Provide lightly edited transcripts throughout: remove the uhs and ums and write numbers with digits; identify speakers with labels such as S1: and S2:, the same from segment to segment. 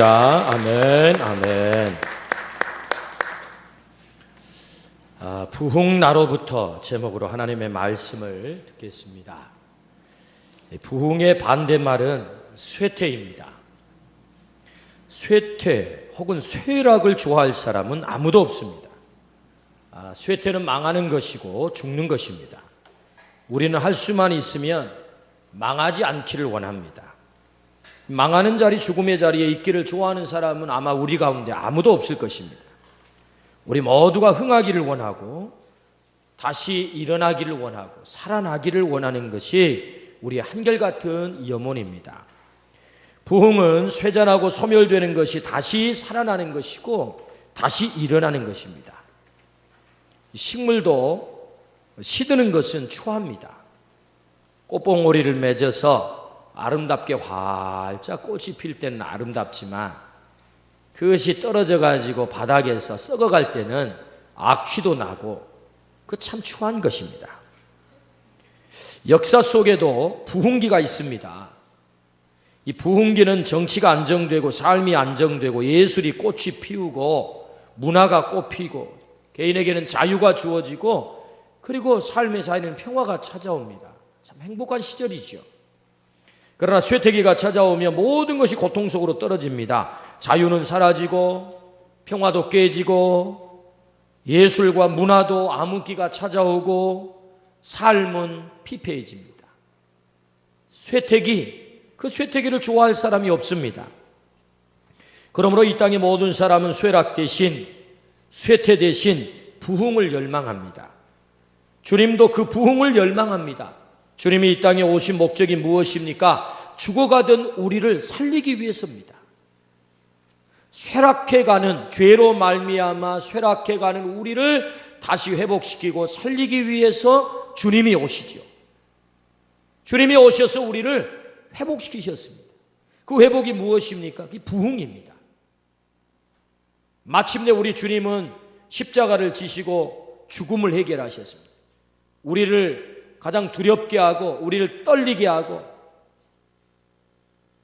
S1: 아멘, 아멘. 부흥나로부터 제목으로 하나님의 말씀을 듣겠습니다. 부흥의 반대말은 쇠퇴입니다. 쇠퇴 혹은 쇠락을 좋아할 사람은 아무도 없습니다. 쇠퇴는 망하는 것이고 죽는 것입니다. 우리는 할 수만 있으면 망하지 않기를 원합니다. 망하는 자리, 죽음의 자리에 있기를 좋아하는 사람은 아마 우리 가운데 아무도 없을 것입니다. 우리 모두가 흥하기를 원하고 다시 일어나기를 원하고 살아나기를 원하는 것이 우리의 한결같은 염원입니다. 부흥은 쇠잔하고 소멸되는 것이 다시 살아나는 것이고 다시 일어나는 것입니다. 식물도 시드는 것은 추합니다. 꽃봉오리를 맺어서 아름답게 활짝 꽃이 필 때는 아름답지만 그것이 떨어져 가지고 바닥에서 썩어갈 때는 악취도 나고 그 참 추한 것입니다. 역사 속에도 부흥기가 있습니다. 이 부흥기는 정치가 안정되고 삶이 안정되고 예술이 꽃이 피우고 문화가 꽃피고 개인에게는 자유가 주어지고 그리고 삶의 사이에는 평화가 찾아옵니다. 참 행복한 시절이죠. 그러나 쇠퇴기가 찾아오면 모든 것이 고통 속으로 떨어집니다. 자유는 사라지고 평화도 깨지고 예술과 문화도 암흑기가 찾아오고 삶은 피폐해집니다. 그 쇠퇴기를 좋아할 사람이 없습니다. 그러므로 이 땅의 모든 사람은 쇠락 대신 쇠퇴 대신 부흥을 열망합니다. 주님도 그 부흥을 열망합니다. 주님이 이 땅에 오신 목적이 무엇입니까? 죽어가던 우리를 살리기 위해서입니다. 쇠락해가는 죄로 말미암아 쇠락해가는 우리를 다시 회복시키고 살리기 위해서 주님이 오시죠. 주님이 오셔서 우리를 회복시키셨습니다. 그 회복이 무엇입니까? 그게 부흥입니다. 마침내 우리 주님은 십자가를 지시고 죽음을 해결하셨습니다. 우리를 가장 두렵게 하고 우리를 떨리게 하고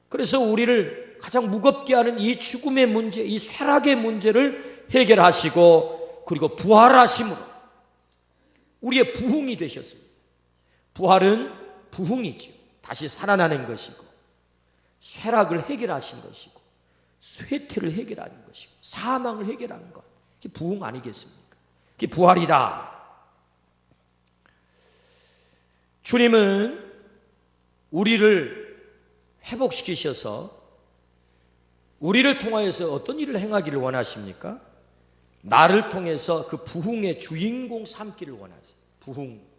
S1: 그래서 우리를 가장 무겁게 하는 이 죽음의 문제, 이 쇠락의 문제를 해결하시고 그리고 부활하심으로 우리의 부흥이 되셨습니다. 부활은 부흥이죠. 다시 살아나는 것이고 쇠락을 해결하신 것이고 쇠퇴를 해결하는 것이고 사망을 해결하는 것. 그게 부흥 아니겠습니까? 그게 부활이다. 주님은 우리를 회복시키셔서 우리를 통하여서 어떤 일을 행하기를 원하십니까? 나를 통해서 그 부흥의 주인공 삼기를 원하세요.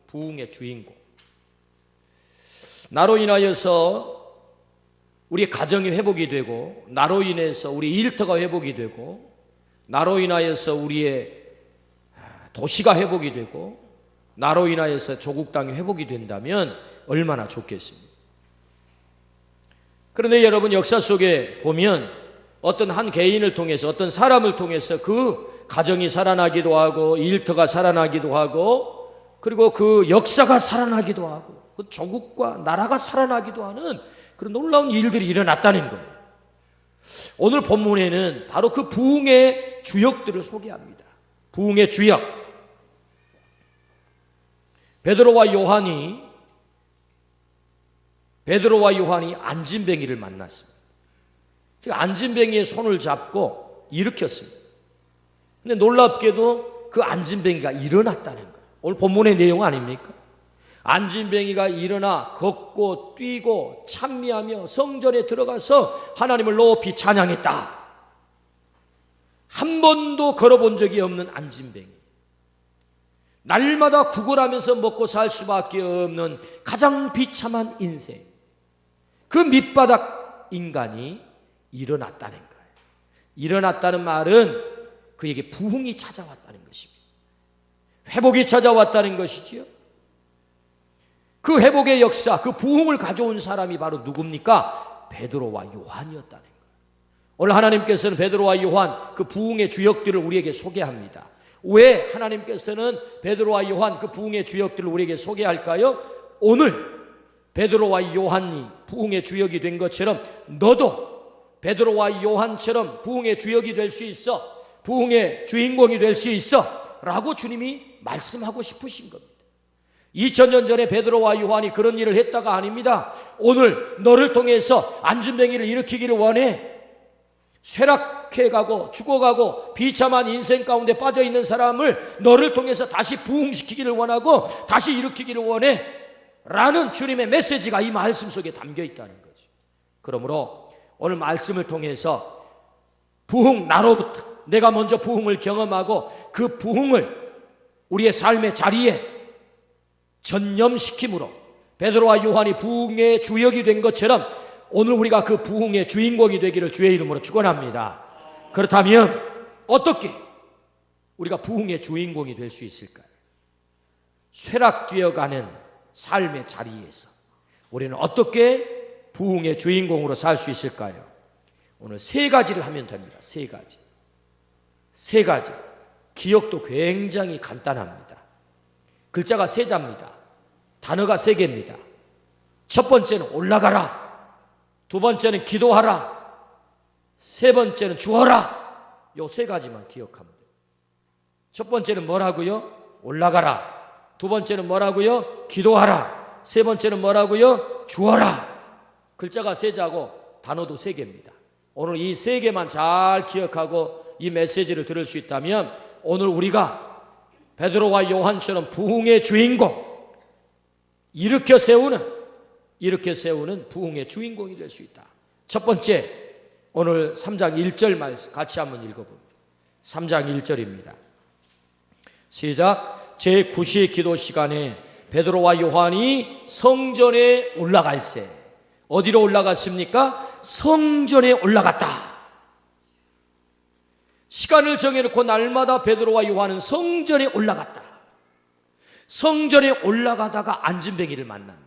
S1: 부흥의 주인공. 나로 인하여서 우리 가정이 회복이 되고 나로 인해서 우리 일터가 회복이 되고 나로 인하여서 우리의 도시가 회복이 되고 나로 인하여서 조국 땅이 회복이 된다면 얼마나 좋겠습니까? 그런데 여러분 역사 속에 보면 어떤 한 개인을 통해서 어떤 사람을 통해서 그 가정이 살아나기도 하고 일터가 살아나기도 하고 그리고 그 역사가 살아나기도 하고 그 조국과 나라가 살아나기도 하는 그런 놀라운 일들이 일어났다는 거예요. 오늘 본문에는 바로 그 부흥의 주역들을 소개합니다. 부흥의 주역. 베드로와 요한이 안진뱅이를 만났습니다. 안진뱅이의 손을 잡고 일으켰습니다. 근데 놀랍게도 그 안진뱅이가 일어났다는 거예요. 오늘 본문의 내용 아닙니까? 안진뱅이가 일어나 걷고 뛰고 찬미하며 성전에 들어가서 하나님을 높이 찬양했다. 한 번도 걸어본 적이 없는 안진뱅이. 날마다 구걸하면서 먹고 살 수밖에 없는 가장 비참한 인생. 그 밑바닥 인간이 일어났다는 거예요. 일어났다는 말은 그에게 부흥이 찾아왔다는 것입니다. 회복이 찾아왔다는 것이지요. 그 회복의 역사, 그 부흥을 가져온 사람이 바로 누굽니까? 베드로와 요한이었다는 거예요. 오늘 하나님께서는 베드로와 요한 그 부흥의 주역들을 우리에게 소개합니다. 왜 하나님께서는 베드로와 요한 그 부흥의 주역들을 우리에게 소개할까요? 오늘 베드로와 요한이 부흥의 주역이 된 것처럼 너도 베드로와 요한처럼 부흥의 주역이 될 수 있어, 부흥의 주인공이 될 수 있어 라고 주님이 말씀하고 싶으신 겁니다. 2000년 전에 베드로와 요한이 그런 일을 했다가 아닙니다. 오늘 너를 통해서 안진뱅이를 일으키기를 원해. 쇠락해가고 죽어가고 비참한 인생 가운데 빠져있는 사람을 너를 통해서 다시 부흥시키기를 원하고 다시 일으키기를 원해 라는 주님의 메시지가 이 말씀 속에 담겨 있다는 거죠. 그러므로 오늘 말씀을 통해서 부흥, 나로부터 내가 먼저 부흥을 경험하고 그 부흥을 우리의 삶의 자리에 전념시킴으로 베드로와 요한이 부흥의 주역이 된 것처럼 오늘 우리가 그 부흥의 주인공이 되기를 주의 이름으로 축원합니다. 그렇다면 어떻게 우리가 부흥의 주인공이 될 수 있을까요? 쇠락되어가는 삶의 자리에서 우리는 어떻게 부흥의 주인공으로 살 수 있을까요? 오늘 세 가지를 하면 됩니다. 세 가지. 기억도 굉장히 간단합니다. 글자가 세 자입니다. 단어가 세 개입니다. 첫 번째는 올라가라, 두 번째는 기도하라, 세 번째는 주어라. 요 세 가지만 기억하면 돼요. 첫 번째는 뭐라고요? 올라가라. 두 번째는 뭐라고요? 기도하라. 세 번째는 뭐라고요? 주어라. 글자가 세 자고 단어도 세 개입니다. 오늘 이 세 개만 잘 기억하고 이 메시지를 들을 수 있다면 오늘 우리가 베드로와 요한처럼 부흥의 주인공, 일으켜 세우는 부흥의 주인공이 될 수 있다. 첫 번째, 오늘 3장 1절 말씀 같이 한번 읽어봅니다. 3장 1절입니다. 시작. 제9시 기도 시간에 베드로와 요한이 성전에 올라갈새. 어디로 올라갔습니까? 성전에 올라갔다. 시간을 정해놓고 날마다 베드로와 요한은 성전에 올라갔다. 성전에 올라가다가 안진뱅이를 만납니다.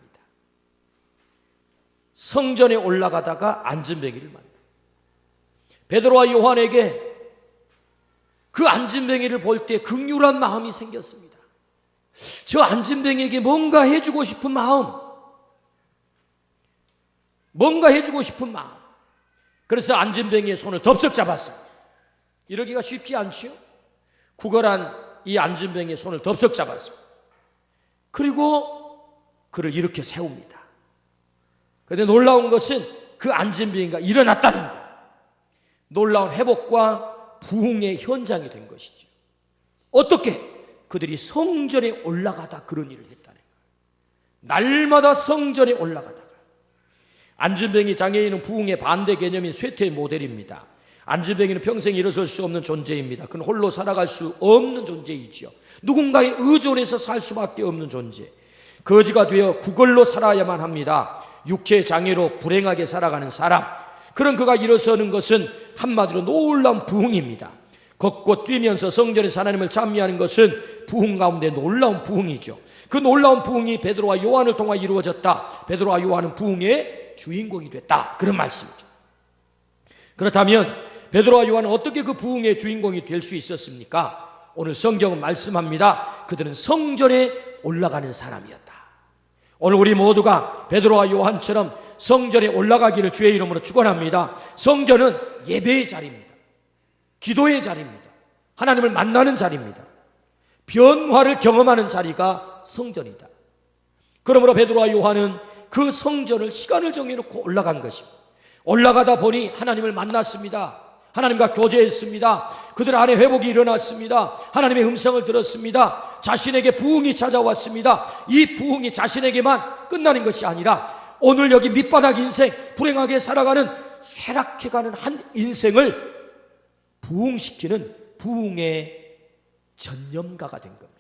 S1: 성전에 올라가다가 안진뱅이를 만납니다. 베드로와 요한에게 그 안진뱅이를 볼 때 긍휼한 마음이 생겼습니다. 저 안진뱅이에게 뭔가 해주고 싶은 마음, 그래서 안진뱅이의 손을 덥석 잡았습니다. 이러기가 쉽지 않지요? 구걸한 이 안진뱅이의 손을 덥석 잡았습니다. 그리고 그를 일으켜 세웁니다. 그런데 놀라운 것은 그 안진뱅이가 일어났다는 것, 놀라운 회복과 부흥의 현장이 된 것이죠. 어떻게? 그들이 성전에 올라가다 그런 일을 했다는 거예요. 날마다 성전에 올라가다가. 안진뱅이 장애인은 부흥의 반대 개념인 쇠퇴의 모델입니다. 안진뱅이는 평생 일어설 수 없는 존재입니다. 그는 홀로 살아갈 수 없는 존재이지요. 누군가에 의존해서 살 수밖에 없는 존재. 거지가 되어 구걸로 살아야만 합니다. 육체의 장애로 불행하게 살아가는 사람. 그런 그가 일어서는 것은 한마디로 놀라운 부흥입니다. 걷고 뛰면서 성전에서 하나님을 찬미하는 것은 부흥 가운데 놀라운 부흥이죠. 그 놀라운 부흥이 베드로와 요한을 통해 이루어졌다. 베드로와 요한은 부흥의 주인공이 됐다. 그런 말씀이죠. 그렇다면 베드로와 요한은 어떻게 그 부흥의 주인공이 될 수 있었습니까? 오늘 성경은 말씀합니다. 그들은 성전에 올라가는 사람이었다. 오늘 우리 모두가 베드로와 요한처럼 성전에 올라가기를 주의 이름으로 축원합니다. 성전은 예배의 자리입니다. 기도의 자리입니다. 하나님을 만나는 자리입니다. 변화를 경험하는 자리가 성전이다. 그러므로 베드로와 요한은 그 성전을 시간을 정해놓고 올라간 것입니다. 올라가다 보니 하나님을 만났습니다. 하나님과 교제했습니다. 그들 안에 회복이 일어났습니다. 하나님의 음성을 들었습니다. 자신에게 부흥이 찾아왔습니다. 이 부흥이 자신에게만 끝나는 것이 아니라 오늘 여기 밑바닥 인생, 불행하게 살아가는 쇠락해가는 한 인생을 부흥시키는 부흥의 전념가가 된 겁니다.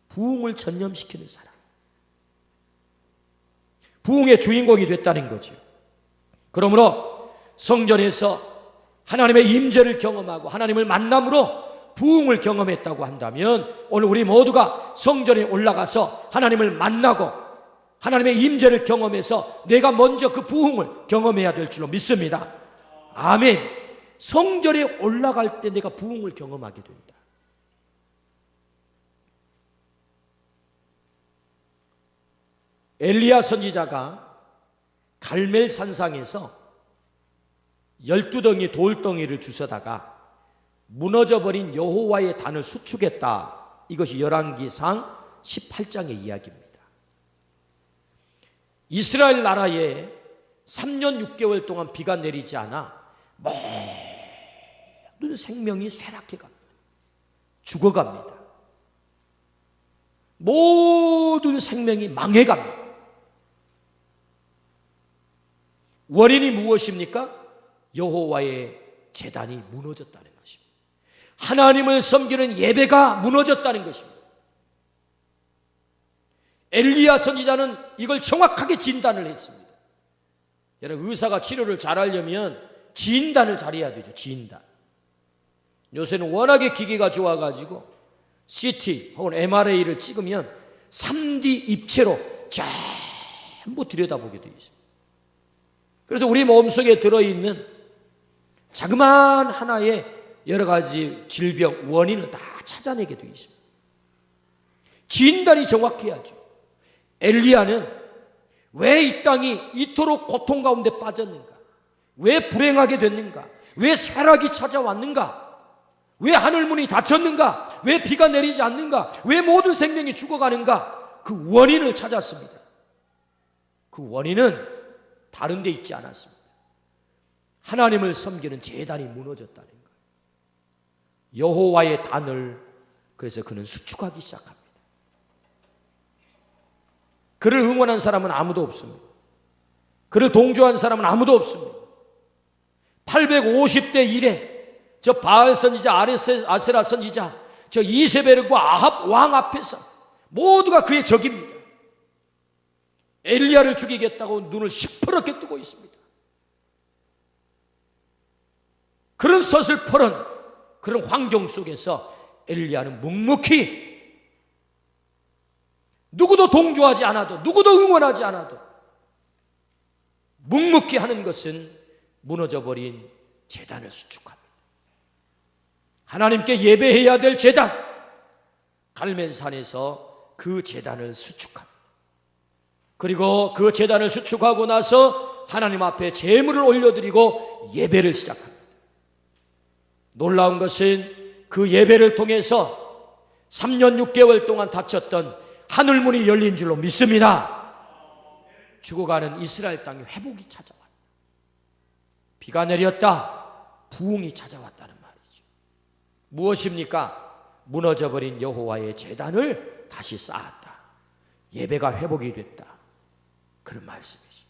S1: 부흥을 전념시키는 사람, 부흥의 주인공이 됐다는 거죠. 그러므로 성전에서 하나님의 임재를 경험하고 하나님을 만남으로 부흥을 경험했다고 한다면 오늘 우리 모두가 성전에 올라가서 하나님을 만나고 하나님의 임재를 경험해서 내가 먼저 그 부흥을 경험해야 될 줄로 믿습니다. 아멘. 성전에 올라갈 때 내가 부흥을 경험하게 된다. 엘리야 선지자가 갈멜 산상에서 12덩이 돌덩이를 주워다가 무너져버린 여호와의 단을 수축했다. 이것이 열왕기상 18장의 이야기입니다. 이스라엘 나라에 3년 6개월 동안 비가 내리지 않아 모든 생명이 쇠락해 갑니다. 죽어갑니다. 모든 생명이 망해갑니다. 원인이 무엇입니까? 여호와의 제단이 무너졌다는 것입니다. 하나님을 섬기는 예배가 무너졌다는 것입니다. 엘리야 선지자는 이걸 정확하게 진단을 했습니다. 여러분, 의사가 치료를 잘하려면 진단을 잘해야 되죠. 진단. 요새는 워낙에 기계가 좋아가지고 CT 혹은 MRA를 찍으면 3D 입체로 전부 들여다보게 되어 있습니다. 그래서 우리 몸속에 들어있는 자그마한 하나의 여러 가지 질병 원인을 다 찾아내게 되어 있습니다. 진단이 정확해야죠. 엘리야는 왜 이 땅이 이토록 고통 가운데 빠졌는가? 왜 불행하게 됐는가? 왜 쇠락이 찾아왔는가? 왜 하늘문이 닫혔는가? 왜 비가 내리지 않는가? 왜 모든 생명이 죽어가는가? 그 원인을 찾았습니다. 그 원인은 다른 데 있지 않았습니다. 하나님을 섬기는 제단이 무너졌다는 거예요. 여호와의 단을 그래서 그는 수축하기 시작합니다. 그를 응원한 사람은 아무도 없습니다. 그를 동조한 사람은 아무도 없습니다. 850대 1에 저 바알 선지자, 아세라 선지자, 저 이세벨과 아합 왕 앞에서 모두가 그의 적입니다. 엘리야를 죽이겠다고 눈을 시퍼렇게 뜨고 있습니다. 그런 서슬퍼런 그런 환경 속에서 엘리야는 묵묵히 누구도 동조하지 않아도 누구도 응원하지 않아도 묵묵히 하는 것은 무너져버린 제단을 수축합니다. 하나님께 예배해야 될 제단, 갈멜산에서 그 제단을 수축합니다. 그리고 그 제단을 수축하고 나서 하나님 앞에 제물을 올려드리고 예배를 시작합니다. 놀라운 것은 그 예배를 통해서 3년 6개월 동안 닫혔던 하늘문이 열린 줄로 믿습니다. 죽어가는 이스라엘 땅에 회복이 찾아왔다. 비가 내렸다. 부흥이 찾아왔다는 말이죠. 무엇입니까? 무너져버린 여호와의 제단을 다시 쌓았다. 예배가 회복이 됐다. 그런 말씀이죠.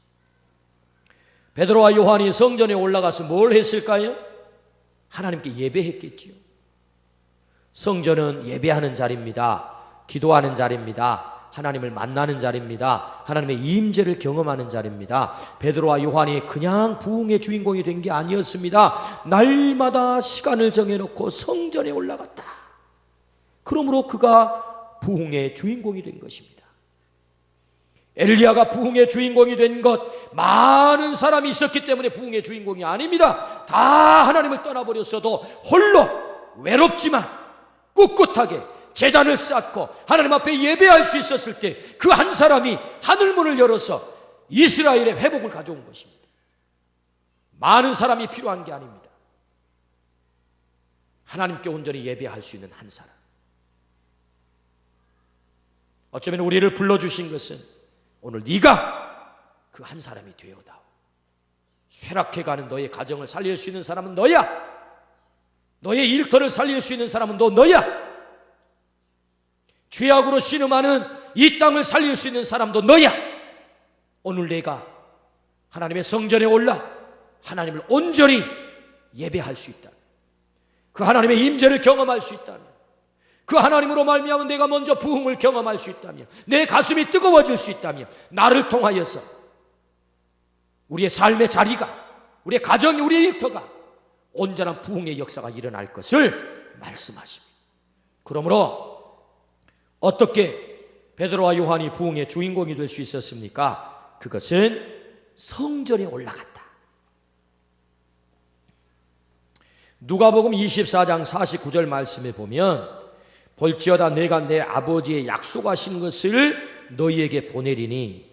S1: 베드로와 요한이 성전에 올라가서 뭘 했을까요? 하나님께 예배했겠지요. 성전은 예배하는 자리입니다. 기도하는 자리입니다. 하나님을 만나는 자리입니다. 하나님의 임재를 경험하는 자리입니다. 베드로와 요한이 그냥 부흥의 주인공이 된 게 아니었습니다. 날마다 시간을 정해놓고 성전에 올라갔다. 그러므로 그가 부흥의 주인공이 된 것입니다. 엘리야가 부흥의 주인공이 된 것, 많은 사람이 있었기 때문에 부흥의 주인공이 아닙니다. 다 하나님을 떠나버렸어도 홀로 외롭지만 꿋꿋하게 제단을 쌓고 하나님 앞에 예배할 수 있었을 때 그 한 사람이 하늘문을 열어서 이스라엘의 회복을 가져온 것입니다. 많은 사람이 필요한 게 아닙니다. 하나님께 온전히 예배할 수 있는 한 사람. 어쩌면 우리를 불러주신 것은 오늘 네가 그 한 사람이 되어다오. 쇠락해가는 너의 가정을 살릴 수 있는 사람은 너야. 너의 일터를 살릴 수 있는 사람은 너야. 죄악으로 신음하는 이 땅을 살릴 수 있는 사람도 너야. 오늘 내가 하나님의 성전에 올라 하나님을 온전히 예배할 수 있다. 그 하나님의 임재를 경험할 수 있다면, 그 하나님으로 말미암아 내가 먼저 부흥을 경험할 수 있다면, 내 가슴이 뜨거워질 수 있다면, 나를 통하여서 우리의 삶의 자리가, 우리의 가정이, 우리의 일터가 온전한 부흥의 역사가 일어날 것을 말씀하십니다. 그러므로 어떻게 베드로와 요한이 부흥의 주인공이 될 수 있었습니까? 그것은 성전에 올라갔다. 누가복음 24장 49절 말씀에 보면 볼지어다 내가 내 아버지의 약속하신 것을 너희에게 보내리니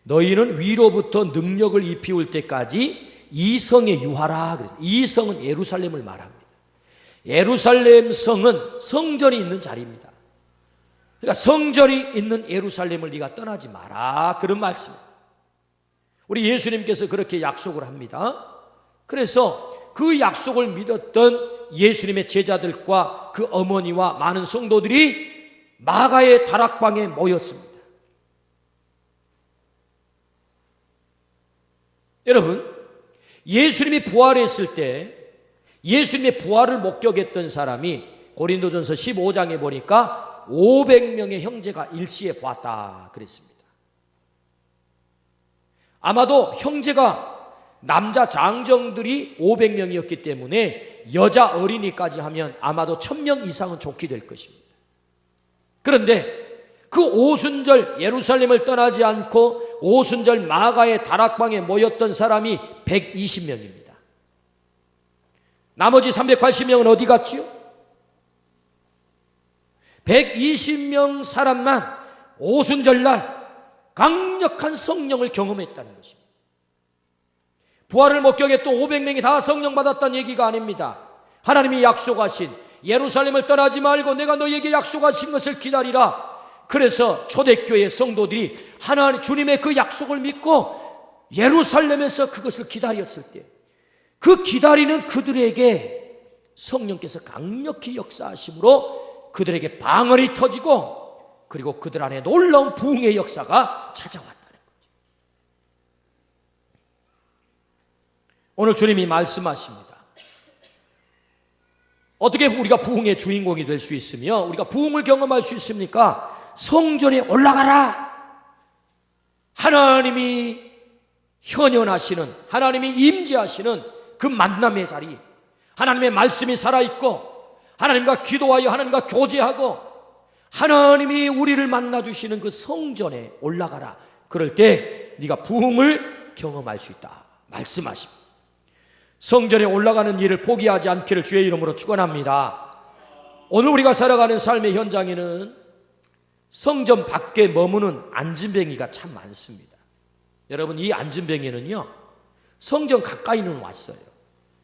S1: 너희는 위로부터 능력을 입히울 때까지 이성에 유하라 그랬어요. 이성은 예루살렘을 말합니다. 예루살렘 성은 성전이 있는 자리입니다. 그러니까 성전이 있는 예루살렘을 네가 떠나지 마라, 그런 말씀입니다. 우리 예수님께서 그렇게 약속을 합니다. 그래서 그 약속을 믿었던 예수님의 제자들과 그 어머니와 많은 성도들이 마가의 다락방에 모였습니다. 여러분, 예수님이 부활했을 때 예수님의 부활을 목격했던 사람이 고린도전서 15장에 보니까 500명의 형제가 일시에 보았다 그랬습니다. 아마도 형제가 남자 장정들이 500명이었기 때문에 여자 어린이까지 하면 아마도 1000명 이상은 좋게 될 것입니다. 그런데 그 오순절 예루살렘을 떠나지 않고 오순절 마가의 다락방에 모였던 사람이 120명입니다. 나머지 380명은 어디 갔지요? 120명 사람만 오순절날 강력한 성령을 경험했다는 것입니다. 부활을 목격했던 500명이 다 성령 받았다는 얘기가 아닙니다. 하나님이 약속하신 예루살렘을 떠나지 말고 내가 너에게 약속하신 것을 기다리라. 그래서 초대교회 성도들이 하나님 주님의 그 약속을 믿고 예루살렘에서 그것을 기다렸을 때 그 기다리는 그들에게 성령께서 강력히 역사하심으로 그들에게 방언이 터지고 그리고 그들 안에 놀라운 부흥의 역사가 찾아왔다는 거죠. 오늘 주님이 말씀하십니다. 어떻게 우리가 부흥의 주인공이 될 수 있으며 우리가 부흥을 경험할 수 있습니까? 성전에 올라가라. 하나님이 현현하시는, 하나님이 임재하시는 그 만남의 자리, 하나님의 말씀이 살아있고 하나님과 기도하여 하나님과 교제하고 하나님이 우리를 만나주시는 그 성전에 올라가라. 그럴 때 네가 부흥을 경험할 수 있다 말씀하십니다. 성전에 올라가는 일을 포기하지 않기를 주의 이름으로 축원합니다. 오늘 우리가 살아가는 삶의 현장에는 성전 밖에 머무는 안진뱅이가 참 많습니다. 여러분, 이 안진뱅이는요 성전 가까이는 왔어요.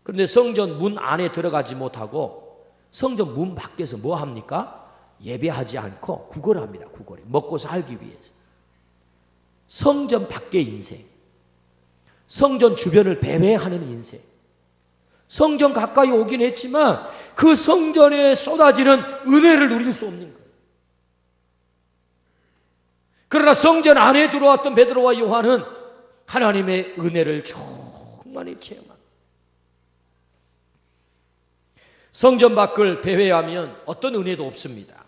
S1: 그런데 성전 문 안에 들어가지 못하고 성전 문 밖에서 뭐 합니까? 예배하지 않고 구걸합니다. 구걸해. 먹고 살기 위해서. 성전 밖의 인생, 성전 주변을 배회하는 인생. 성전 가까이 오긴 했지만 그 성전에 쏟아지는 은혜를 누릴 수 없는 거예요. 그러나 성전 안에 들어왔던 베드로와 요한은 하나님의 은혜를 충만히 체험합니다. 성전 밖을 배회하면 어떤 은혜도 없습니다.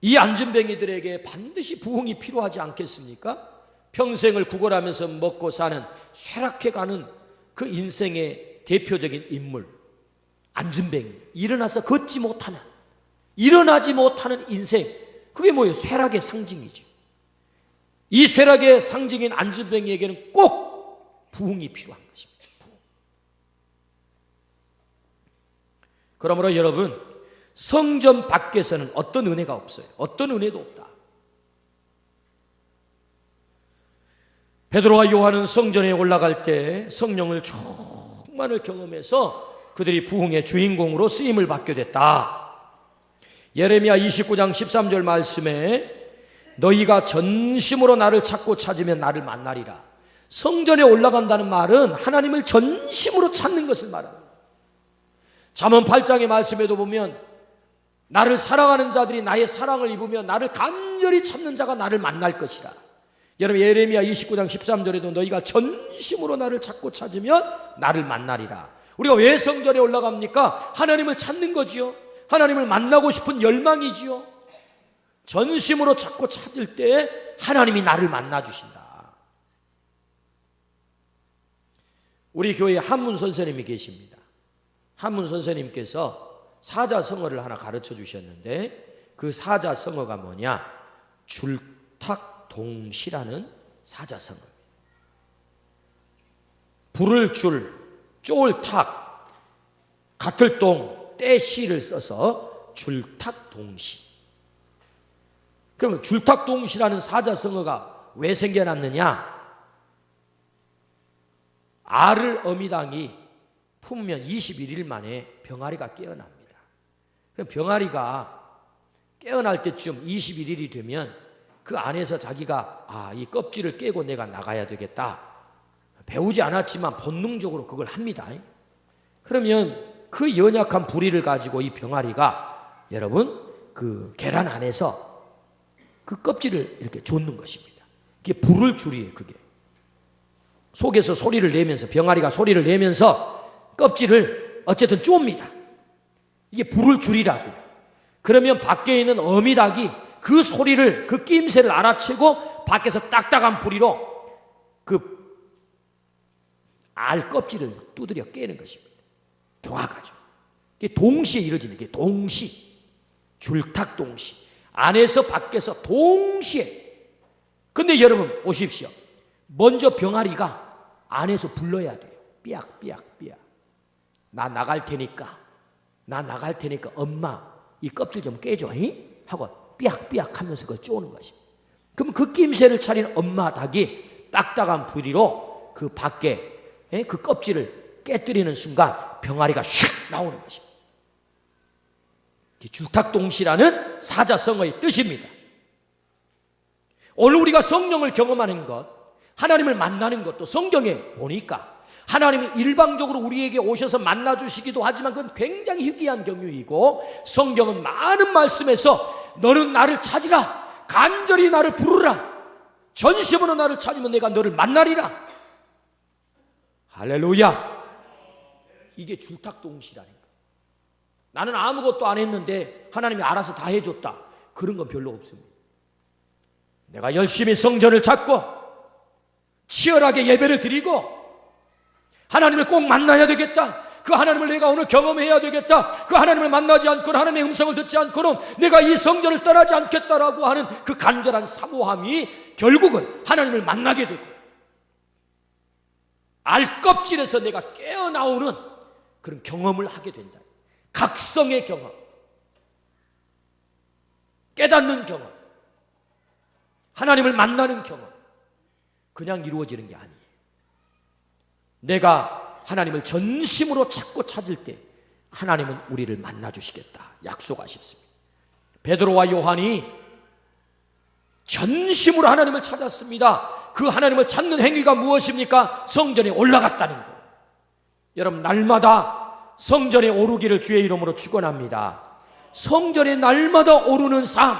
S1: 이 안진뱅이들에게 반드시 부흥이 필요하지 않겠습니까? 평생을 구걸하면서 먹고 사는 쇠락해가는 그 인생의 대표적인 인물 안진뱅이. 일어나서 걷지 못하는, 일어나지 못하는 인생. 그게 뭐예요? 쇠락의 상징이죠. 이 쇠락의 상징인 안진뱅이에게는 꼭 부흥이 필요한 것입니다. 부흥. 그러므로 여러분, 성전 밖에서는 어떤 은혜가 없어요. 어떤 은혜도 없다. 베드로와 요한은 성전에 올라갈 때 성령을 충만을 경험해서 그들이 부흥의 주인공으로 쓰임을 받게 됐다. 예레미야 29장 13절 말씀에 너희가 전심으로 나를 찾고 찾으면 나를 만나리라. 성전에 올라간다는 말은 하나님을 전심으로 찾는 것을 말합니다. 잠언 8장의 말씀에도 보면 나를 사랑하는 자들이 나의 사랑을 입으며 나를 간절히 찾는 자가 나를 만날 것이라. 여러분, 예레미야 29장 13절에도 너희가 전심으로 나를 찾고 찾으면 나를 만나리라. 우리가 왜 성전에 올라갑니까? 하나님을 찾는 거지요. 하나님을 만나고 싶은 열망이지요. 전심으로 찾고 찾을 때 하나님이 나를 만나주신다. 우리 교회에 한문 선생님이 계십니다. 한문 선생님께서 사자성어를 하나 가르쳐 주셨는데 그 사자성어가 뭐냐? 줄탁동시라는 사자성어. 불을 줄, 쫄탁, 같을 동, 떼시를 써서 줄탁동시. 그러면 줄탁동시라는 사자성어가 왜 생겨났느냐? 알을 어미당이 품으면 21일 만에 병아리가 깨어납니다. 그럼 병아리가 깨어날 때쯤 21일이 되면 그 안에서 자기가 이 껍질을 깨고 내가 나가야 되겠다. 배우지 않았지만 본능적으로 그걸 합니다. 그러면 그 연약한 부리를 가지고 이 병아리가 여러분 그 계란 안에서 그 껍질을 이렇게 좇는 것입니다. 그게 불을 줄이에요. 그게 속에서 소리를 내면서 병아리가 소리를 내면서 껍질을 어쨌든 좁니다. 이게 불을 줄이라고요. 그러면 밖에 있는 어미닭이 그 소리를 그 낌새를 알아채고 밖에서 딱딱한 부리로 그 알 껍질을 두드려 깨는 것입니다. 좋아가지고 이게 동시에 이루어지는 게 동시 줄탁동시 안에서 밖에서 동시에. 근데 여러분 보십시오. 먼저 병아리가 안에서 불러야 돼요. 삐약삐약삐약. 나 나갈 테니까 엄마 이 껍질 좀 깨줘 하고 삐약삐약 하면서 그걸 쪼는 것입니다. 그럼 그 낌새를 차린 엄마 닭이 딱딱한 부리로 그 밖에 그 껍질을 깨뜨리는 순간 병아리가 슉 나오는 것입니다. 줄탁동시라는 사자성어의 뜻입니다. 오늘 우리가 성령을 경험하는 것, 하나님을 만나는 것도 성경에 보니까 하나님이 일방적으로 우리에게 오셔서 만나주시기도 하지만 그건 굉장히 희귀한 경우이고, 성경은 많은 말씀에서 너는 나를 찾으라, 간절히 나를 부르라, 전심으로 나를 찾으면 내가 너를 만나리라. 할렐루야. 이게 줄탁동시라는 거예요. 나는 아무것도 안 했는데 하나님이 알아서 다 해줬다, 그런 건 별로 없습니다. 내가 열심히 성전을 찾고 치열하게 예배를 드리고 하나님을 꼭 만나야 되겠다, 그 하나님을 내가 오늘 경험해야 되겠다, 그 하나님을 만나지 않고는, 하나님의 음성을 듣지 않고는 내가 이 성전을 떠나지 않겠다라고 하는 그 간절한 사모함이 결국은 하나님을 만나게 되고 알껍질에서 내가 깨어나오는 그런 경험을 하게 된다. 각성의 경험, 깨닫는 경험, 하나님을 만나는 경험, 그냥 이루어지는 게 아니에요. 내가 하나님을 전심으로 찾고 찾을 때 하나님은 우리를 만나주시겠다 약속하셨습니다. 베드로와 요한이 전심으로 하나님을 찾았습니다. 그 하나님을 찾는 행위가 무엇입니까? 성전에 올라갔다는 거예요. 여러분, 날마다 성전에 오르기를 주의 이름으로 축원합니다. 성전에 날마다 오르는 삶,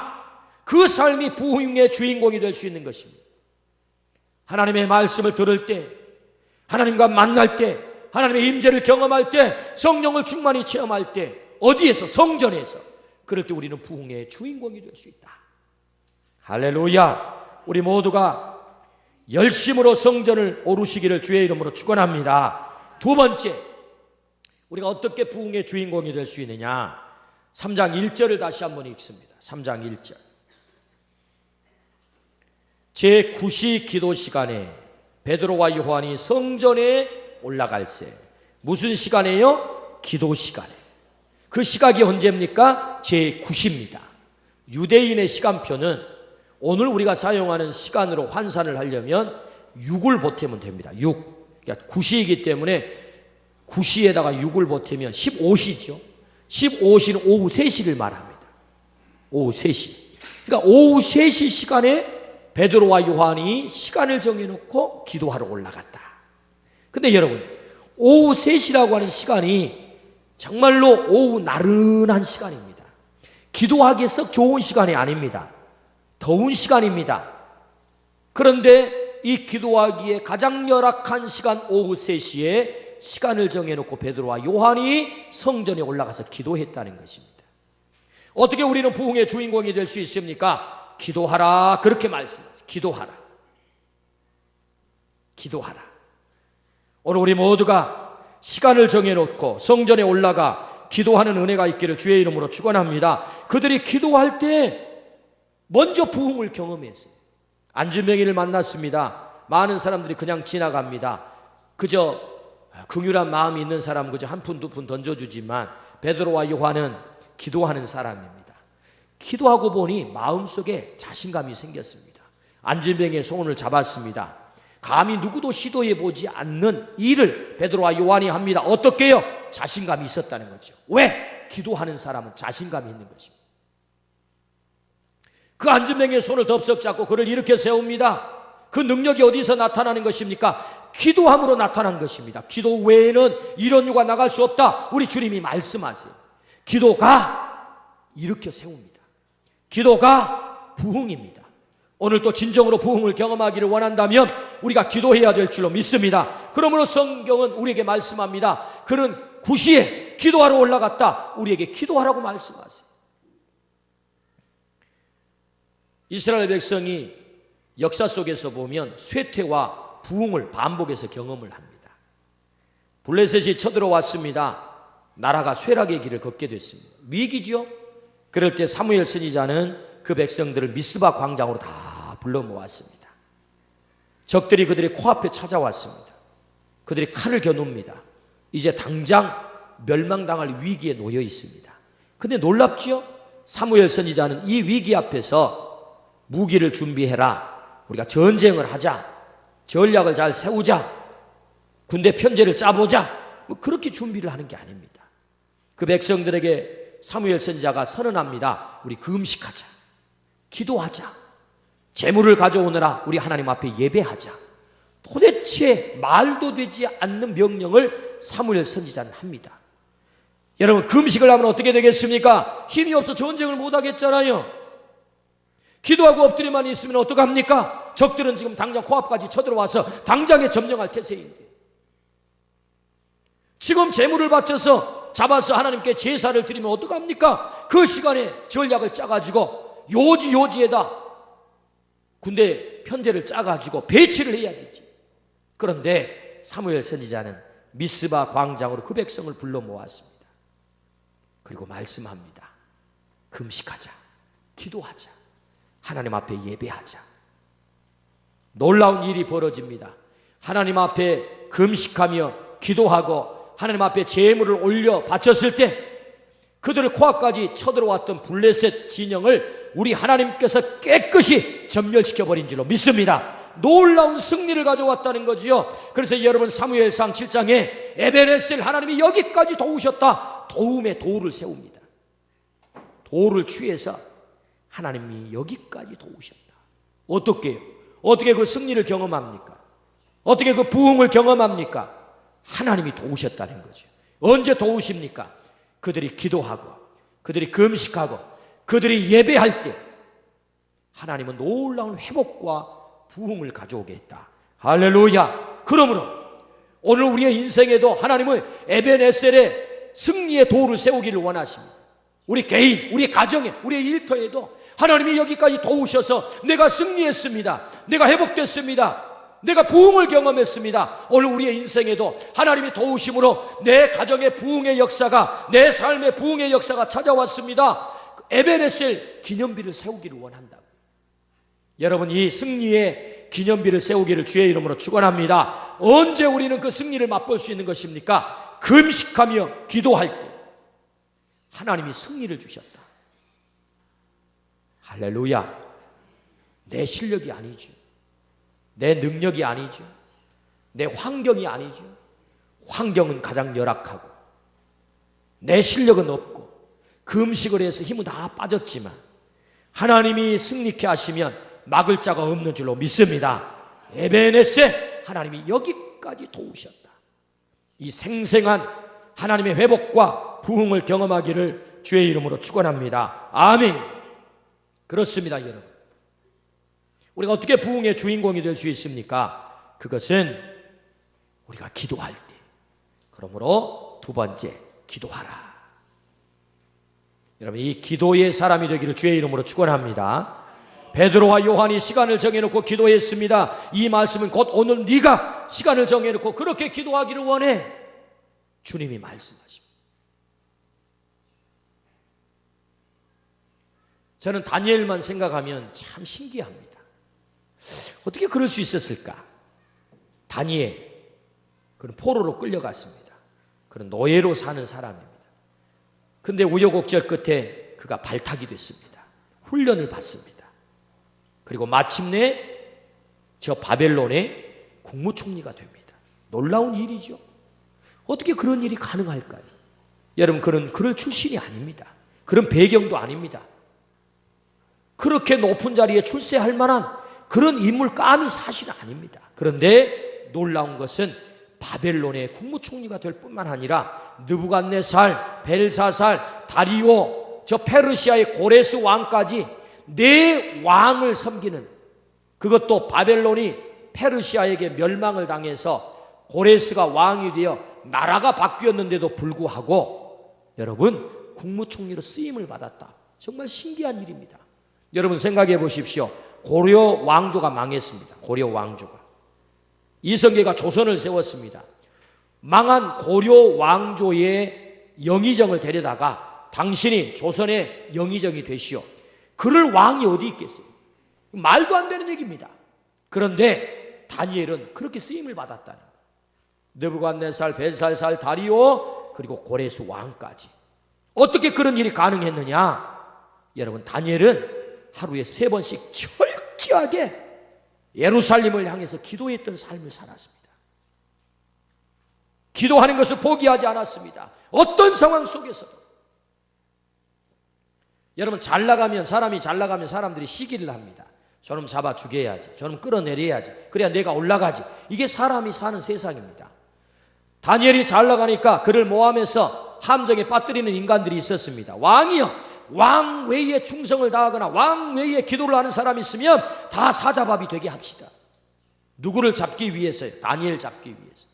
S1: 그 삶이 부흥의 주인공이 될 수 있는 것입니다. 하나님의 말씀을 들을 때, 하나님과 만날 때, 하나님의 임재를 경험할 때, 성령을 충만히 체험할 때, 어디에서? 성전에서. 그럴 때 우리는 부흥의 주인공이 될 수 있다. 할렐루야. 우리 모두가 열심으로 성전을 오르시기를 주의 이름으로 축원합니다. 두 번째, 우리가 어떻게 부흥의 주인공이 될 수 있느냐? 3장 1절을 다시 한번 읽습니다. 3장 1절. 제9시 기도 시간에 베드로와 요한이 성전에 올라갈새. 무슨 시간에요? 기도 시간에. 그 시각이 언제입니까? 제9시입니다. 유대인의 시간표는 오늘 우리가 사용하는 시간으로 환산을 하려면 6을 보태면 됩니다. 6. 그러니까 9시이기 때문에 9시에다가 6을 보태면 15시죠. 15시는 오후 3시를 말합니다. 오후 3시. 그러니까 오후 3시 시간에 베드로와 요한이 시간을 정해놓고 기도하러 올라갔다. 근데 여러분, 오후 3시라고 하는 시간이 정말로 오후 나른한 시간입니다. 기도하기에 썩 좋은 시간이 아닙니다. 더운 시간입니다. 그런데 이 기도하기에 가장 열악한 시간 오후 3시에 시간을 정해놓고 베드로와 요한이 성전에 올라가서 기도했다는 것입니다. 어떻게 우리는 부흥의 주인공이 될 수 있습니까? 기도하라, 그렇게 말씀하세요. 기도하라. 기도하라. 오늘 우리 모두가 시간을 정해놓고 성전에 올라가 기도하는 은혜가 있기를 주의 이름으로 축원합니다. 그들이 기도할 때 먼저 부흥을 경험했어요. 안진뱅이를 만났습니다. 많은 사람들이 그냥 지나갑니다. 그저 긍휼한 마음이 있는 사람 그저 한 푼 두 푼 던져주지만 베드로와 요한은 기도하는 사람입니다. 기도하고 보니 마음속에 자신감이 생겼습니다. 안진뱅이의 손을 잡았습니다. 감히 누구도 시도해보지 않는 일을 베드로와 요한이 합니다. 어떻게요? 자신감이 있었다는 거죠. 왜? 기도하는 사람은 자신감이 있는 것입니다. 그 안전뱅이의 손을 덥석 잡고 그를 일으켜 세웁니다. 그 능력이 어디서 나타나는 것입니까? 기도함으로 나타난 것입니다. 기도 외에는 이런 유가 나갈 수 없다. 우리 주님이 말씀하세요. 기도가 일으켜 세웁니다. 기도가 부흥입니다. 오늘 또 진정으로 부흥을 경험하기를 원한다면 우리가 기도해야 될 줄로 믿습니다. 그러므로 성경은 우리에게 말씀합니다. 그는 구시에 기도하러 올라갔다. 우리에게 기도하라고 말씀하세요. 이스라엘 백성이 역사 속에서 보면 쇠퇴와 부흥을 반복해서 경험을 합니다. 블레셋이 쳐들어왔습니다. 나라가 쇠락의 길을 걷게 됐습니다. 위기죠. 그럴 때 사무엘 선지자는 그 백성들을 미스바 광장으로 다 불러 모았습니다. 적들이 그들의 코앞에 찾아왔습니다. 그들이 칼을 겨눕니다. 이제 당장 멸망당할 위기에 놓여 있습니다. 근데 놀랍죠? 사무엘 선지자는 이 위기 앞에서 무기를 준비해라. 우리가 전쟁을 하자. 전략을 잘 세우자. 군대 편제를 짜보자. 그렇게 준비를 하는 게 아닙니다. 그 백성들에게 사무엘 선지자가 선언합니다. 우리 금식하자. 기도하자. 재물을 가져오느라 우리 하나님 앞에 예배하자. 도대체 말도 되지 않는 명령을 사무엘 선지자는 합니다. 여러분, 금식을 하면 어떻게 되겠습니까? 힘이 없어 전쟁을 못 하겠잖아요. 기도하고 엎드려만 있으면 어떡합니까? 적들은 지금 당장 코앞까지 쳐들어와서 당장에 점령할 태세인데, 지금 재물을 바쳐서 잡아서 하나님께 제사를 드리면 어떡합니까? 그 시간에 전략을 짜가지고 요지에다 군대 편제를 짜가지고 배치를 해야 되지. 그런데 사무엘 선지자는 미스바 광장으로 그 백성을 불러 모았습니다. 그리고 말씀합니다. 금식하자. 기도하자. 하나님 앞에 예배하자. 놀라운 일이 벌어집니다. 하나님 앞에 금식하며 기도하고 하나님 앞에 제물을 올려 바쳤을 때 그들을 코앞까지 쳐들어왔던 블레셋 진영을 우리 하나님께서 깨끗이 전멸시켜버린 줄로 믿습니다. 놀라운 승리를 가져왔다는 거지요. 그래서 여러분, 사무엘상 7장에 에베네셀, 하나님이 여기까지 도우셨다. 도움의 도를 세웁니다. 도를 취해서 하나님이 여기까지 도우셨다. 어떻게요? 어떻게 그 승리를 경험합니까? 어떻게 그 부흥을 경험합니까? 하나님이 도우셨다는 거죠. 언제 도우십니까? 그들이 기도하고 그들이 금식하고 그들이 예배할 때 하나님은 놀라운 회복과 부흥을 가져오게 했다. 할렐루야. 그러므로 오늘 우리의 인생에도 하나님은 에베네셀의 승리의 도를 세우기를 원하십니다. 우리 개인, 우리 가정에, 우리의 일터에도 하나님이 여기까지 도우셔서 내가 승리했습니다. 내가 회복됐습니다. 내가 부흥을 경험했습니다. 오늘 우리의 인생에도 하나님이 도우심으로 내 가정의 부흥의 역사가, 내 삶의 부흥의 역사가 찾아왔습니다. 에베네셀 기념비를 세우기를 원한다고. 여러분, 이 승리의 기념비를 세우기를 주의 이름으로 축원합니다. 언제 우리는 그 승리를 맛볼 수 있는 것입니까? 금식하며 기도할 때 하나님이 승리를 주셨다. 할렐루야. 내 실력이 아니죠. 내 능력이 아니죠. 내 환경이 아니죠. 환경은 가장 열악하고 내 실력은 없고 금식을 해서 힘은 다 빠졌지만 하나님이 승리케 하시면 막을 자가 없는 줄로 믿습니다. 에베네셀, 하나님이 여기까지 도우셨다. 이 생생한 하나님의 회복과 부흥을 경험하기를 주의 이름으로 축원합니다. 아멘. 그렇습니다, 여러분. 우리가 어떻게 부흥의 주인공이 될 수 있습니까? 그것은 우리가 기도할 때. 그러므로 두 번째, 기도하라. 여러분, 이 기도의 사람이 되기를 주의 이름으로 축원합니다. 베드로와 요한이 시간을 정해놓고 기도했습니다. 이 말씀은 곧 오늘 네가 시간을 정해놓고 그렇게 기도하기를 원해. 주님이 말씀하십니다. 저는 다니엘만 생각하면 참 신기합니다. 어떻게 그럴 수 있었을까? 다니엘, 그는 포로로 끌려갔습니다. 그는 노예로 사는 사람입니다. 근데 우여곡절 끝에 그가 발탁이 됐습니다. 훈련을 받습니다. 그리고 마침내 저 바벨론의 국무총리가 됩니다. 놀라운 일이죠. 어떻게 그런 일이 가능할까요? 여러분, 그는 그럴 출신이 아닙니다. 그런 배경도 아닙니다. 그렇게 높은 자리에 출세할 만한 그런 인물감이 사실은 아닙니다. 그런데 놀라운 것은 바벨론의 국무총리가 될 뿐만 아니라 느부갓네살, 벨사살, 다리오, 저 페르시아의 고레스 왕까지 네 왕을 섬기는, 그것도 바벨론이 페르시아에게 멸망을 당해서 고레스가 왕이 되어 나라가 바뀌었는데도 불구하고 여러분 국무총리로 쓰임을 받았다. 정말 신기한 일입니다. 여러분 생각해 보십시오. 고려 왕조가 망했습니다. 고려 왕조가. 이성계가 조선을 세웠습니다. 망한 고려 왕조의 영의정을 데려다가 당신이 조선의 영의정이 되시오. 그럴 왕이 어디 있겠어요? 말도 안 되는 얘기입니다. 그런데 다니엘은 그렇게 쓰임을 받았다는 거예요. 느부갓네살, 벨살살, 다리오, 그리고 고레스 왕까지. 어떻게 그런 일이 가능했느냐? 여러분, 다니엘은 하루에 3번씩 철저하게 예루살렘을 향해서 기도했던 삶을 살았습니다. 기도하는 것을 포기하지 않았습니다. 어떤 상황 속에서도. 여러분, 사람이 잘 나가면 사람들이 시기를 합니다. 저놈 잡아 죽여야지, 저놈 끌어내려야지, 그래야 내가 올라가지. 이게 사람이 사는 세상입니다. 다니엘이 잘 나가니까 그를 모함해서 함정에 빠뜨리는 인간들이 있었습니다. 왕이요, 왕 외에 충성을 다하거나 왕 외에 기도를 하는 사람이 있으면 다 사자밥이 되게 합시다. 누구를 잡기 위해서요? 다니엘 잡기 위해서.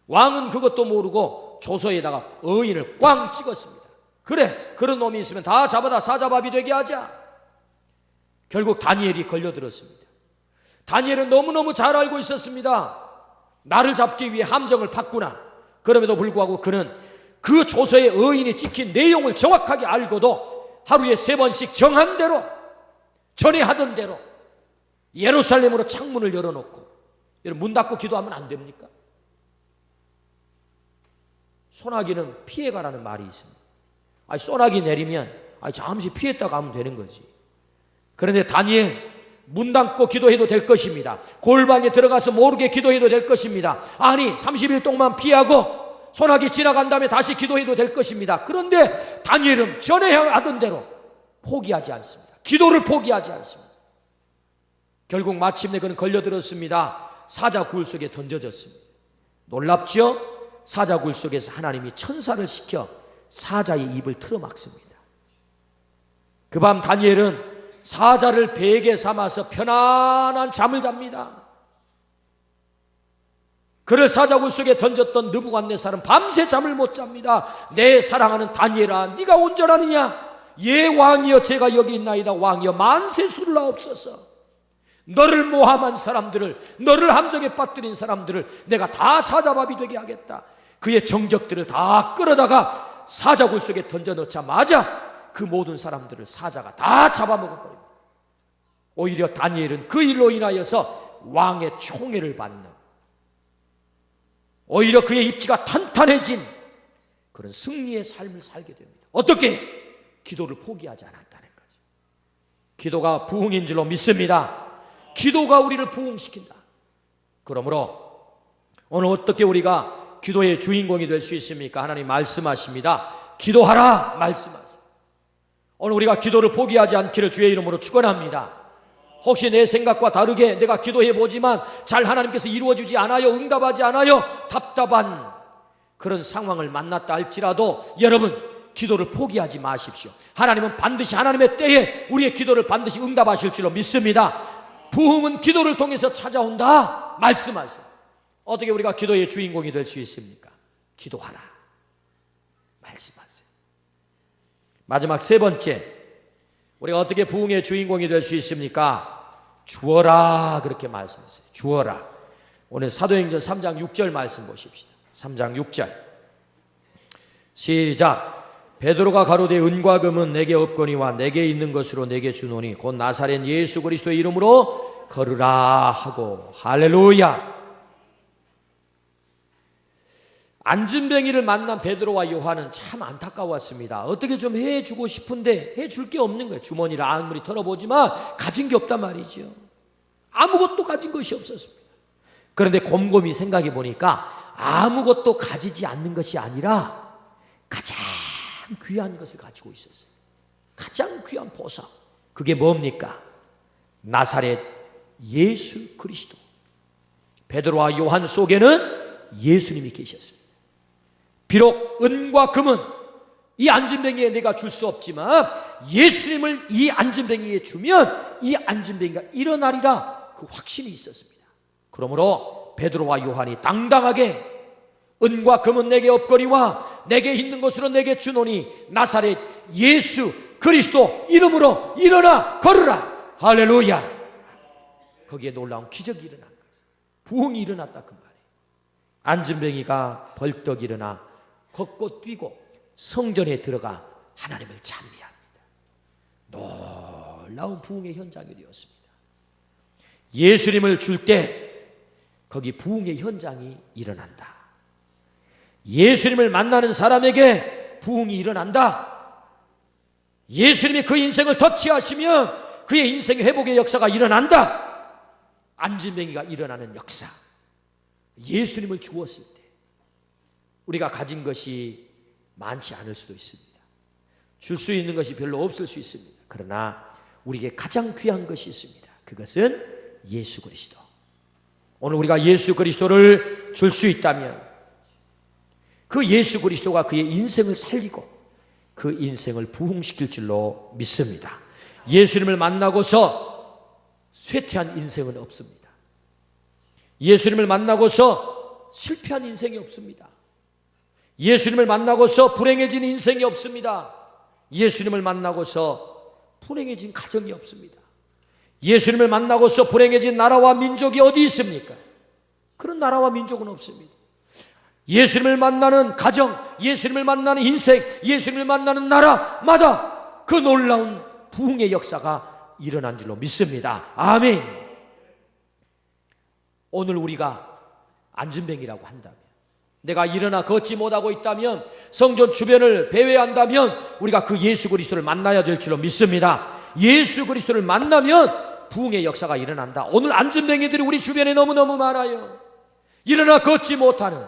S1: 왕은 그것도 모르고 조서에다가 어인을 꽝 찍었습니다. 그래, 그런 놈이 있으면 다 잡아다 사자밥이 되게 하자. 결국 다니엘이 걸려들었습니다. 다니엘은 너무너무 잘 알고 있었습니다. 나를 잡기 위해 함정을 팠구나. 그럼에도 불구하고 그는 그 조서의 어인이 찍힌 내용을 정확하게 알고도 하루에 3번씩 정한 대로, 전에 하던 대로 예루살렘으로 창문을 열어놓고, 여러분 문 닫고 기도하면 안 됩니까? 소나기는 피해가라는 말이 있습니다. 소나기 내리면 잠시 피했다 가면 되는 거지. 그런데 다니엘, 문 닫고 기도해도 될 것입니다. 골방에 들어가서 모르게 기도해도 될 것입니다. 아니 30일 동안 피하고 소나기 지나간 다음에 다시 기도해도 될 것입니다. 그런데 다니엘은 전에 하던 대로 포기하지 않습니다. 기도를 포기하지 않습니다. 결국 마침내 그는 걸려들었습니다. 사자굴 속에 던져졌습니다. 놀랍죠? 사자굴 속에서 하나님이 천사를 시켜 사자의 입을 틀어막습니다. 그 밤 다니엘은 사자를 베개 삼아서 편안한 잠을 잡니다. 그를 사자굴 속에 던졌던 느부갓네살은 밤새 잠을 못 잡니다. 내 사랑하는 다니엘아, 네가 온전하느냐? 예 왕이여, 제가 여기 있나이다. 왕이여, 만세 술라옵소서. 너를 모함한 사람들을, 너를 함정에 빠뜨린 사람들을 내가 다 사자밥이 되게 하겠다. 그의 정적들을 다 끌어다가 사자굴 속에 던져넣자마자 그 모든 사람들을 사자가 다 잡아먹어버립니다. 오히려 다니엘은 그 일로 인하여서 왕의 총애를 받는, 오히려 그의 입지가 탄탄해진 그런 승리의 삶을 살게 됩니다. 어떻게? 기도를 포기하지 않았다는 거죠. 기도가 부흥인 줄로 믿습니다. 기도가 우리를 부흥시킨다. 그러므로 오늘 어떻게 우리가 기도의 주인공이 될 수 있습니까? 하나님 말씀하십니다. 기도하라 말씀하세요. 오늘 우리가 기도를 포기하지 않기를 주의 이름으로 축원합니다. 혹시 내 생각과 다르게 내가 기도해 보지만 잘 하나님께서 이루어주지 않아요, 응답하지 않아요, 답답한 그런 상황을 만났다 할지라도 여러분 기도를 포기하지 마십시오. 하나님은 반드시 하나님의 때에 우리의 기도를 반드시 응답하실 줄로 믿습니다. 부흥은 기도를 통해서 찾아온다 말씀하세요. 어떻게 우리가 기도의 주인공이 될 수 있습니까? 기도하라 말씀하세요. 마지막 3번째, 우리가 어떻게 부흥의 주인공이 될 수 있습니까? 주어라, 그렇게 말씀했어요. 주어라. 오늘 사도행전 3장 6절 말씀 보십시다. 3장 6절 시작. 베드로가 가로되 은과 금은 내게 없거니와 내게 있는 것으로 내게 주노니 곧 나사렛 예수 그리스도의 이름으로 걸으라 하고. 할렐루야. 안진뱅이를 만난 베드로와 요한은 참 안타까웠습니다. 어떻게 좀 해주고 싶은데 해줄 게 없는 거예요. 주머니를 아무리 털어보지만 가진 게 없단 말이죠. 아무것도 가진 것이 없었습니다. 그런데 곰곰이 생각해 보니까 아무것도 가지지 않는 것이 아니라 가장 귀한 것을 가지고 있었어요. 가장 귀한 보석. 그게 뭡니까? 나사렛 예수 그리스도. 베드로와 요한 속에는 예수님이 계셨습니다. 비록 은과 금은 이 안진뱅이에 내가 줄 수 없지만 예수님을 이 안진뱅이에 주면 이 안진뱅이가 일어나리라, 그 확신이 있었습니다. 그러므로 베드로와 요한이 당당하게 은과 금은 내게 없거니와 내게 있는 것으로 내게 주노니 나사렛 예수 그리스도 이름으로 일어나 걸으라. 할렐루야. 거기에 놀라운 기적이 일어난 거죠. 부흥이 일어났다 그 말이에요. 안진뱅이가 벌떡 일어나 걷고 뛰고 성전에 들어가 하나님을 찬미합니다. 놀라운 부흥의 현장이 되었습니다. 예수님을 줄 때 거기 부흥의 현장이 일어난다. 예수님을 만나는 사람에게 부흥이 일어난다. 예수님이 그 인생을 터치하시면 그의 인생의 회복의 역사가 일어난다. 안진뱅이가 일어나는 역사. 예수님을 주었을 때 우리가 가진 것이 많지 않을 수도 있습니다. 줄 수 있는 것이 별로 없을 수 있습니다. 그러나 우리에게 가장 귀한 것이 있습니다. 그것은 예수 그리스도. 오늘 우리가 예수 그리스도를 줄 수 있다면 그 예수 그리스도가 그의 인생을 살리고 그 인생을 부흥시킬 줄로 믿습니다. 예수님을 만나고서 쇠퇴한 인생은 없습니다. 예수님을 만나고서 실패한 인생이 없습니다. 예수님을 만나고서 불행해진 인생이 없습니다. 예수님을 만나고서 불행해진 가정이 없습니다. 예수님을 만나고서 불행해진 나라와 민족이 어디 있습니까? 그런 나라와 민족은 없습니다. 예수님을 만나는 가정, 예수님을 만나는 인생, 예수님을 만나는 나라마다 그 놀라운 부흥의 역사가 일어난 줄로 믿습니다. 아멘. 오늘 우리가 안진뱅이라고 한다면, 내가 일어나 걷지 못하고 있다면, 성전 주변을 배회한다면 우리가 그 예수 그리스도를 만나야 될 줄로 믿습니다. 예수 그리스도를 만나면 부흥의 역사가 일어난다. 오늘 안진뱅이들이 우리 주변에 너무너무 많아요. 일어나 걷지 못하는,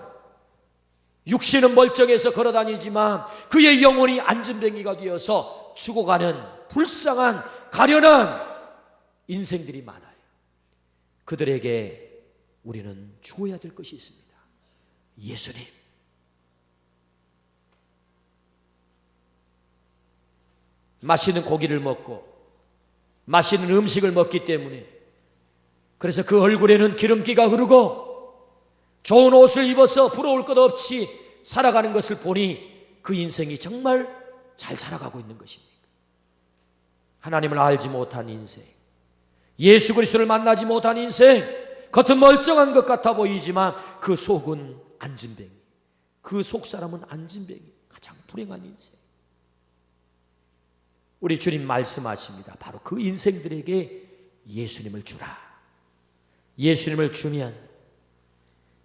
S1: 육신은 멀쩡해서 걸어다니지만 그의 영혼이 안진뱅이가 되어서 죽어가는 불쌍한 가련한 인생들이 많아요. 그들에게 우리는 주어야 될 것이 있습니다. 예수님. 맛있는 고기를 먹고 맛있는 음식을 먹기 때문에, 그래서 그 얼굴에는 기름기가 흐르고 좋은 옷을 입어서 부러울 것 없이 살아가는 것을 보니 그 인생이 정말 잘 살아가고 있는 것입니까? 하나님을 알지 못한 인생, 예수 그리스도를 만나지 못한 인생, 겉은 멀쩡한 것 같아 보이지만 그 속은 안진뱅이, 그 속 사람은 안진뱅이, 가장 불행한 인생. 우리 주님 말씀하십니다. 바로 그 인생들에게 예수님을 주라. 예수님을 주면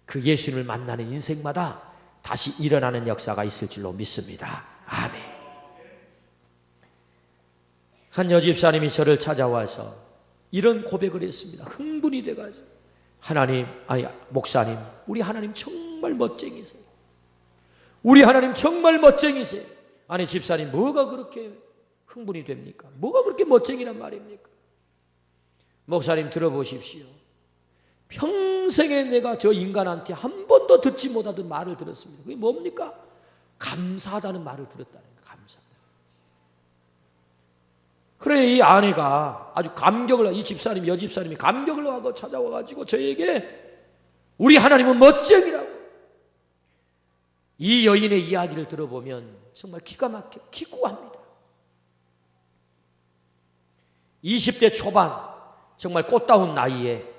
S1: 그 예수님을 만나는 인생마다 다시 일어나는 역사가 있을 줄로 믿습니다. 아멘. 한 여집사님이 저를 찾아와서 이런 고백을 했습니다. 흥분이 돼가지고, 하나님, 아니 목사님, 우리 하나님 정말 멋쟁이세요. 우리 하나님 정말 멋쟁이세요. 아니 집사님, 뭐가 그렇게 흥분이 됩니까? 뭐가 그렇게 멋쟁이란 말입니까? 목사님 들어보십시오. 평생에 내가 저 인간한테 한 번도 듣지 못하던 말을 들었습니다. 그게 뭡니까? 감사하다는 말을 들었다는 거예요. 감사하다. 그래, 이 아내가 아주 감격을, 이 집사님, 여집사님이 감격을 하고 찾아와가지고 저에게 우리 하나님은 멋쟁이라고. 이 여인의 이야기를 들어보면 정말 기가 막혀 기구합니다. 20대 초반, 정말 꽃다운 나이에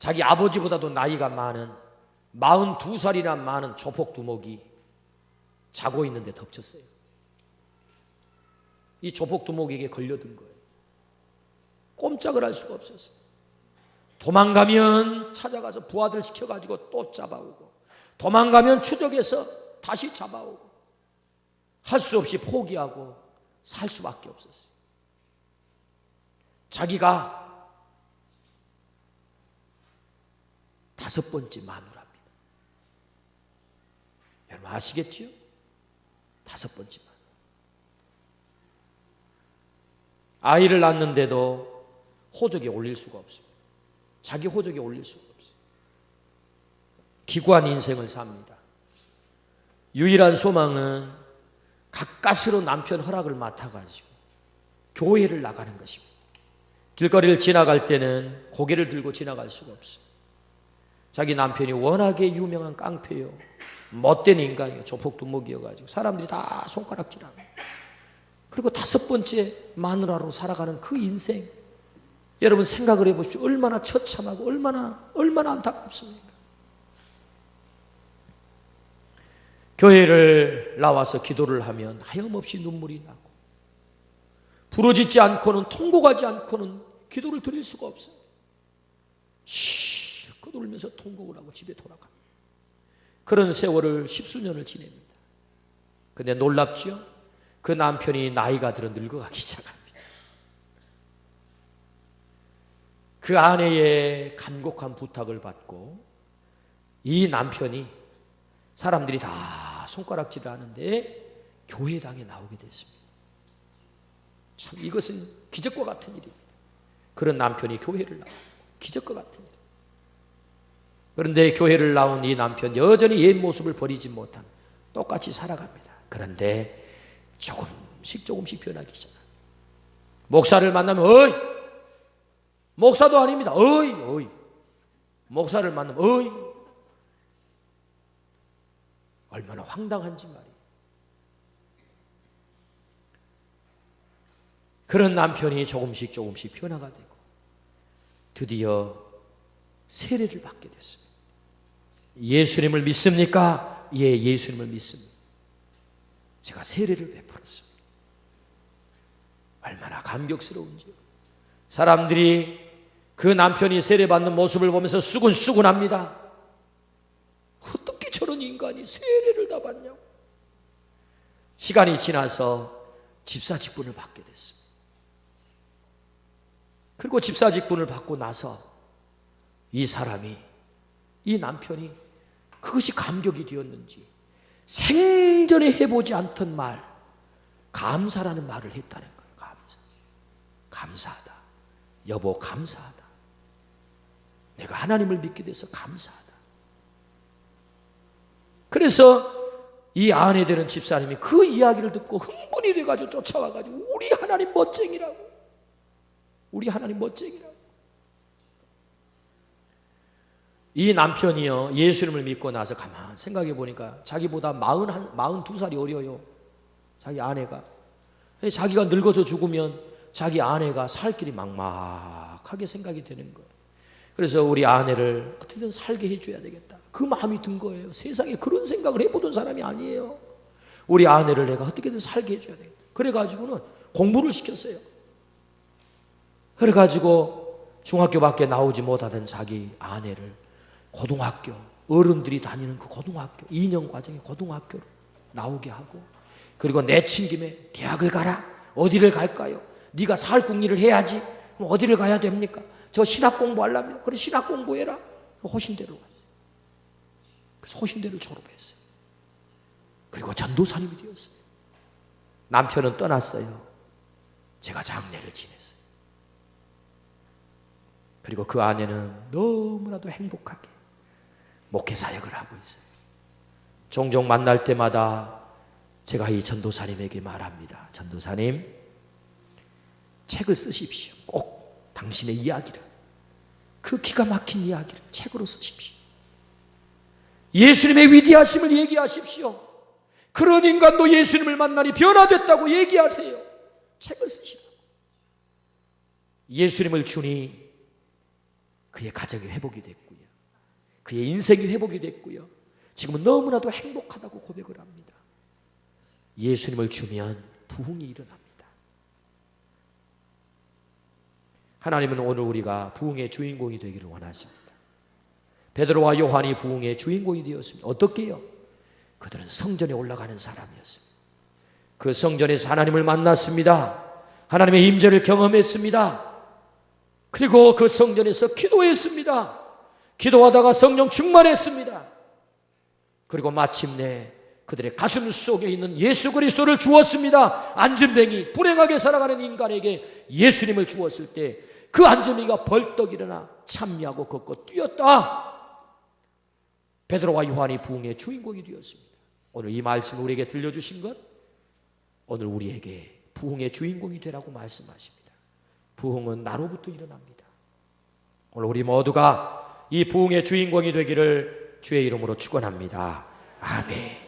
S1: 자기 아버지보다도 나이가 많은 42살이나 많은 조폭 두목이 자고 있는데 덮쳤어요. 이 조폭 두목에게 걸려든 거예요. 꼼짝을 할 수가 없었어요. 도망가면 찾아가서 부하들 시켜가지고 또 잡아오고, 도망가면 추적해서 다시 잡아오고, 할 수 없이 포기하고 살 수밖에 없었어요. 자기가 5번째 마누라입니다. 여러분 아시겠지요? 5번째 마누라. 아이를 낳는데도 호적에 올릴 수가 없습니다. 자기 호적에 올릴 수가 없어요. 기구한 인생을 삽니다. 유일한 소망은 가까스로 남편 허락을 맡아가지고 교회를 나가는 것입니다. 길거리를 지나갈 때는 고개를 들고 지나갈 수가 없어요. 자기 남편이 워낙에 유명한 깡패요, 못된 인간이에요. 조폭두목이어가지고 사람들이 다 손가락질하고, 그리고 5번째 마누라로 살아가는 그 인생, 여러분 생각을 해보십시오. 얼마나 처참하고 얼마나 안타깝습니까? 교회를 나와서 기도를 하면 하염없이 눈물이 나고, 부러지지 않고는, 통곡하지 않고는 기도를 드릴 수가 없어요. 실컷 울면서 통곡을 하고 집에 돌아갑니다. 그런 세월을 10수년을 지냅니다. 근데 놀랍지요? 그 남편이 나이가 들어 늙어가기 시작합니다. 그 아내의 간곡한 부탁을 받고 이 남편이, 사람들이 다 손가락질을 하는데 교회당에 나오게 됐습니다. 참 이것은 기적과 같은 일입니다. 그런 남편이 교회를 나옵니다. 기적과 같은 일. 그런데 교회를 나온 이 남편, 여전히 옛 모습을 버리지 못한, 똑같이 살아갑니다. 그런데 조금씩 변하기 시작합니다. 목사를 만나면 어이, 목사도 아닙니다. 어이. 목사를 만나면 어이. 얼마나 황당한지 말이에요. 그런 남편이 조금씩 변화가 되고 드디어 세례를 받게 됐습니다. 예수님을 믿습니까? 예, 예수님을 믿습니다. 제가 세례를 베풀었습니다. 얼마나 감격스러운지요. 사람들이 그 남편이 세례받는 모습을 보면서 수군수군합니다. 어떻게 저런 인간이 세례를 다 받냐고. 시간이 지나서 집사 직분을 받게 됐습니다. 그리고 집사 직분을 받고 나서 이 사람이, 이 남편이 그것이 감격이 되었는지 생전에 해보지 않던 말, 감사라는 말을 했다는 거예요. 감사하다. 여보 감사하다. 내가 하나님을 믿게 돼서 감사하다. 그래서 이 아내 되는 집사님이 그 이야기를 듣고 흥분이 돼가지고 쫓아와가지고 우리 하나님 멋쟁이라고, 우리 하나님 멋쟁이라고. 이 남편이요, 예수님을 믿고 나서 가만 생각해 보니까 자기보다 42살이 어려요. 자기 아내가. 자기가 늙어서 죽으면 자기 아내가 살 길이 막막하게 생각이 되는 거예요. 그래서 우리 아내를 어떻게든 살게 해줘야 되겠다, 그 마음이 든 거예요. 세상에 그런 생각을 해보던 사람이 아니에요. 우리 아내를 내가 어떻게든 살게 해줘야 되겠다. 그래가지고는 공부를 시켰어요. 그래가지고 중학교밖에 나오지 못하던 자기 아내를 고등학교, 어른들이 다니는 그 고등학교, 2년 과정의 고등학교를 나오게 하고, 그리고 내친 김에 대학을 가라. 어디를 갈까요? 네가 살 궁리를 해야지. 그럼 어디를 가야 됩니까? 저 신학 공부하려면 그래 신학 공부해라. 호신대로 갔어요. 그래서 호신대를 졸업했어요. 그리고 전도사님이 되었어요. 남편은 떠났어요. 제가 장례를 지냈어요. 그리고 그 아내는 너무나도 행복하게 목회 사역을 하고 있어요. 종종 만날 때마다 제가 이 전도사님에게 말합니다. 전도사님, 책을 쓰십시오. 꼭 당신의 이야기를, 그 기가 막힌 이야기를 책으로 쓰십시오. 예수님의 위대하심을 얘기하십시오. 그런 인간도 예수님을 만나니 변화됐다고 얘기하세요. 책을 쓰시라고. 예수님을 주니 그의 가정이 회복이 됐고요, 그의 인생이 회복이 됐고요, 지금은 너무나도 행복하다고 고백을 합니다. 예수님을 주면 부흥이 일어납니다. 하나님은 오늘 우리가 부흥의 주인공이 되기를 원하십니다. 베드로와 요한이 부흥의 주인공이 되었습니다. 어떻게요? 그들은 성전에 올라가는 사람이었습니다. 그 성전에서 하나님을 만났습니다. 하나님의 임재를 경험했습니다. 그리고 그 성전에서 기도했습니다. 기도하다가 성령 충만했습니다. 그리고 마침내 그들의 가슴 속에 있는 예수 그리스도를 주었습니다. 안전뱅이, 불행하게 살아가는 인간에게 예수님을 주었을 때 그 안전뱅이가 벌떡 일어나 찬미하고 걷고 뛰었다. 베드로와 요한이 부흥의 주인공이 되었습니다. 오늘 이 말씀을 우리에게 들려주신 것, 오늘 우리에게 부흥의 주인공이 되라고 말씀하십니다. 부흥은 나로부터 일어납니다. 오늘 우리 모두가 이 부흥의 주인공이 되기를 주의 이름으로 축원합니다. 아멘.